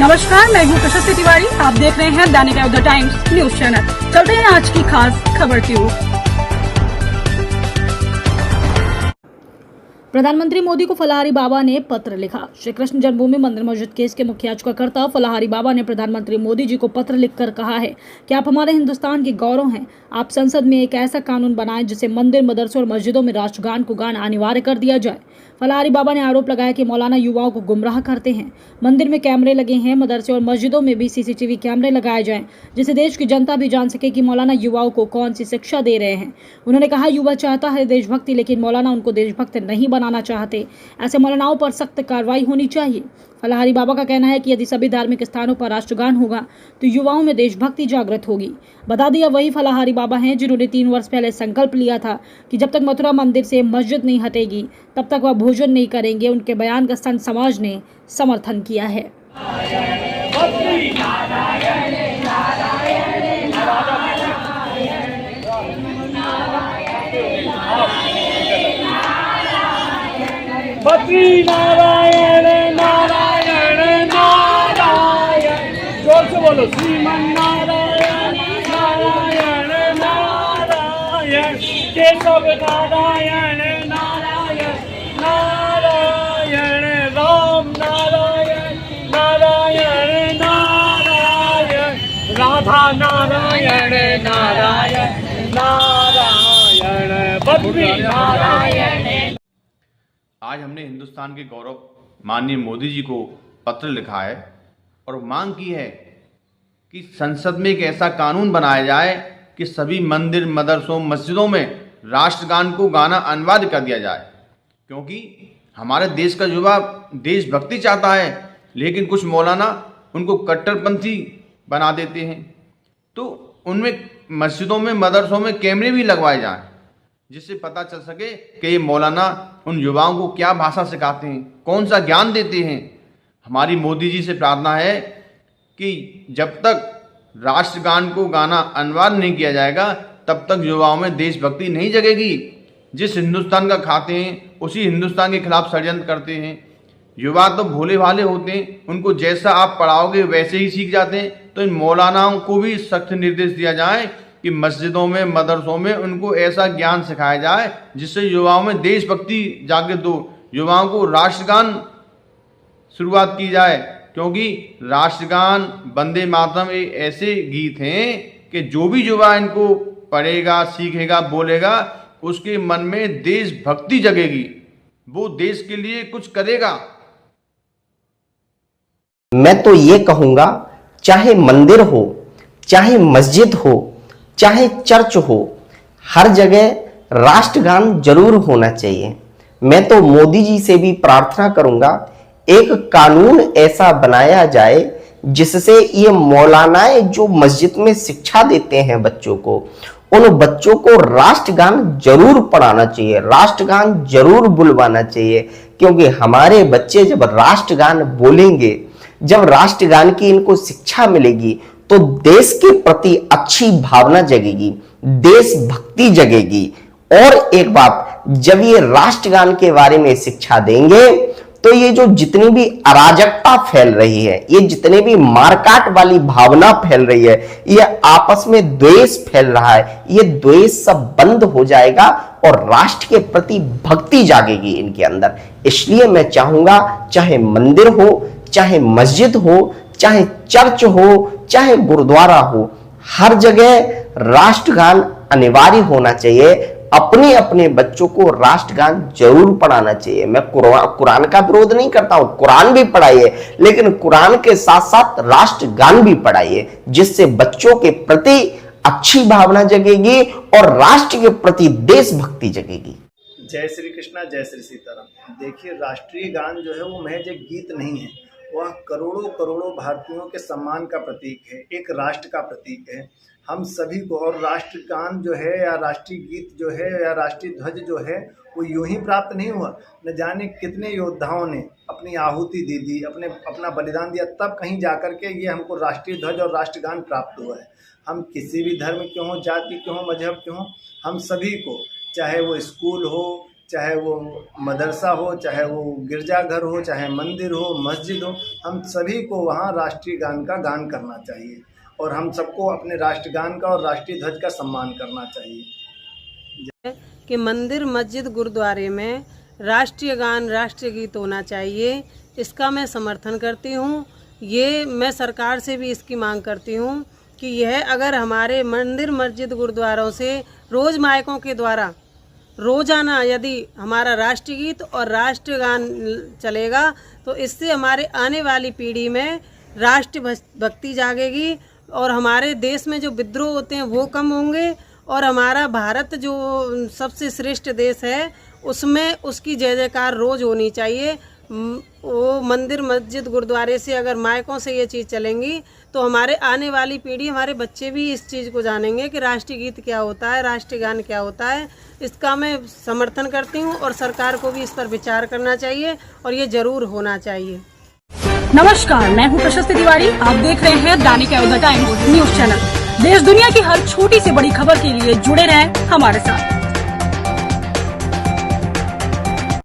नमस्कार, मैं हूँ प्रशस्ति तिवारी। आप देख रहे हैं दैनिक द टाइम्स न्यूज चैनल। चलते हैं आज की खास खबर की ओर। प्रधानमंत्री मोदी को फलाहारी बाबा ने पत्र लिखा। श्री कृष्ण जन्मभूमि मंदिर मस्जिद केस के मुख्य याचिकाकर्ता फलाहारी बाबा ने प्रधानमंत्री मोदी जी को पत्र लिखकर कहा है कि आप हमारे हिंदुस्तान के गौरव हैं। आप संसद में एक ऐसा कानून बनाएं जिससे मंदिर, मदरसों और मस्जिदों में राष्ट्रगान को गाना अनिवार्य कर दिया जाए। फलाहारी बाबा ने आरोप लगाया कि मौलाना युवाओं को गुमराह करते हैं। मंदिर में कैमरे लगे हैं, मदरसे और मस्जिदों में भी सीसीटीवी कैमरे लगाए जाएं, जिससे देश की जनता भी जान सके कि मौलाना युवाओं को कौन सी शिक्षा दे रहे हैं। उन्होंने कहा, युवा चाहता है देशभक्ति, लेकिन मौलाना उनको देशभक्त नहीं बनाना चाहते। ऐसे मौलानाओं पर सख्त कार्रवाई होनी चाहिए। फलाहारी बाबा का कहना है कि यदि सभी धार्मिक स्थानों पर राष्ट्रगान होगा तो युवाओं में देशभक्ति जागृत होगी। बता दिया वही फलाहारी बाबा हैं जिन्होंने 3 वर्ष पहले संकल्प लिया था कि जब तक मथुरा मंदिर से मस्जिद नहीं हटेगी तब तक वह भोजन नहीं करेंगे। उनके बयान का संत समाज ने समर्थन किया है। बद्री नारायण नारायण नारायण, जोर से बोलो, श्रीमन नारायण नारायण नारायण, केशव नारायण नारायण नारायण, राम नारायण नारायण नारायण, राधा नारायण नारायण नारायण, बद्री नारायण। आज हमने हिंदुस्तान के गौरव माननीय मोदी जी को पत्र लिखा है और मांग की है कि संसद में एक ऐसा कानून बनाया जाए कि सभी मंदिर, मदरसों, मस्जिदों में राष्ट्रगान को गाना अनिवार्य कर दिया जाए। क्योंकि हमारे देश का युवा देशभक्ति चाहता है, लेकिन कुछ मौलाना उनको कट्टरपंथी बना देते हैं। तो उनमें मस्जिदों में, मदरसों में कैमरे भी लगवाए जाएं, जिससे पता चल सके कि ये मौलाना उन युवाओं को क्या भाषा सिखाते हैं, कौन सा ज्ञान देते हैं। हमारी मोदी जी से प्रार्थना है कि जब तक राष्ट्रगान को गाना अनिवार्य नहीं किया जाएगा तब तक युवाओं में देशभक्ति नहीं जगेगी। जिस हिंदुस्तान का खाते हैं उसी हिंदुस्तान के खिलाफ षड्यंत्र करते हैं। युवा तो भोले भाले होते हैं, उनको जैसा आप पढ़ाओगे वैसे ही सीख जाते हैं। तो इन मौलानाओं को भी सख्त निर्देश दिया जाए कि मस्जिदों में, मदरसों में उनको ऐसा ज्ञान सिखाया जाए जिससे युवाओं में देशभक्ति जागृत हो, युवाओं को राष्ट्रगान शुरुआत की जाए। क्योंकि राष्ट्रगान, वंदे मातरम एक ऐसे गीत हैं कि जो भी युवा इनको पढ़ेगा, सीखेगा, बोलेगा, उसके मन में देशभक्ति जगेगी, वो देश के लिए कुछ करेगा। मैं तो ये कहूंगा, चाहे मंदिर हो, चाहे मस्जिद हो, चाहे चर्च हो, हर जगह राष्ट्रगान जरूर होना चाहिए। मैं तो मोदी जी से भी प्रार्थना करूंगा, एक कानून ऐसा बनाया जाए जिससे ये मौलानाएं जो मस्जिद में शिक्षा देते हैं बच्चों को, उन बच्चों को राष्ट्रगान जरूर पढ़ाना चाहिए, राष्ट्रगान जरूर बुलवाना चाहिए। क्योंकि हमारे बच्चे जब राष्ट्रगान बोलेंगे, जब राष्ट्रगान की इनको शिक्षा मिलेगी तो देश के प्रति अच्छी भावना जगेगी, देशभक्ति जगेगी। और एक बात, जब ये राष्ट्रगान के बारे में शिक्षा देंगे तो ये जो जितनी भी अराजकता फैल रही है, ये जितने भी मारकाट वाली भावना फैल रही है, ये आपस में द्वेष फैल रहा है, ये द्वेष सब बंद हो जाएगा और राष्ट्र के प्रति भक्ति जागेगी इनके अंदर। इसलिए मैं चाहूंगा, चाहे मंदिर हो, चाहे मस्जिद हो, चाहे चर्च हो, चाहे गुरुद्वारा हो, हर जगह राष्ट्रगान अनिवार्य होना चाहिए। अपने अपने बच्चों को राष्ट्रगान जरूर पढ़ाना चाहिए। मैं कुरान का विरोध नहीं करता हूं, कुरान भी पढ़ाइए, लेकिन कुरान के साथ साथ राष्ट्रगान भी पढ़ाइए, जिससे बच्चों के प्रति अच्छी भावना जगेगी और राष्ट्र के प्रति देशभक्ति जगेगी। जय श्री कृष्णा, जय श्री सीताराम। देखिए, राष्ट्रीय गान जो है वो महज एक गीत नहीं है, वह करोड़ों करोड़ों भारतीयों के सम्मान का प्रतीक है, एक राष्ट्र का प्रतीक है। हम सभी को, और राष्ट्रगान जो है या राष्ट्रीय गीत जो है या राष्ट्रीय ध्वज जो है वो यूं ही प्राप्त नहीं हुआ। न जाने कितने योद्धाओं ने अपनी आहुति दे दी, अपना बलिदान दिया, तब कहीं जाकर के ये हमको राष्ट्रीय ध्वज और राष्ट्रगान प्राप्त हुआ है। हम किसी भी धर्म के हों, जाति के हों, मजहब के हों, हम सभी को, चाहे वो स्कूल हो, चाहे वो मदरसा हो, चाहे वो गिरजाघर हो, चाहे मंदिर हो, मस्जिद हो, हम सभी को वहाँ राष्ट्रीय गान का गान करना चाहिए और हम सबको अपने राष्ट्रगान का और राष्ट्रीय ध्वज का सम्मान करना चाहिए। कि मंदिर, मस्जिद, गुरुद्वारे में राष्ट्रीय गान, राष्ट्रीय गीत होना चाहिए, इसका मैं समर्थन करती हूँ। ये मैं सरकार से भी इसकी मांग करती हूँ कि यह अगर हमारे मंदिर, मस्जिद, गुरुद्वारों से रोज़ माइकों के द्वारा रोजाना यदि हमारा राष्ट्रीय गीत और राष्ट्रीय गान चलेगा तो इससे हमारे आने वाली पीढ़ी में राष्ट्र भक्ति जागेगी और हमारे देश में जो विद्रोह होते हैं वो कम होंगे और हमारा भारत जो सबसे श्रेष्ठ देश है उसमें उसकी जय जयकार रोज़ होनी चाहिए। वो मंदिर, मस्जिद, गुरुद्वारे से अगर माइकों से ये चीज़ चलेंगी तो हमारे आने वाली पीढ़ी, हमारे बच्चे भी इस चीज़ को जानेंगे कि राष्ट्रीय गीत क्या होता है, राष्ट्रीय गान क्या होता है। इसका मैं समर्थन करती हूँ और सरकार को भी इस पर विचार करना चाहिए और ये जरूर होना चाहिए। नमस्कार, मैं हूँ प्रशस्ति तिवारी। आप देख रहे हैं दैनिक अयोध्या टाइम्स न्यूज चैनल। देश दुनिया की हर छोटी से बड़ी खबर के लिए जुड़े रहें हमारे साथ।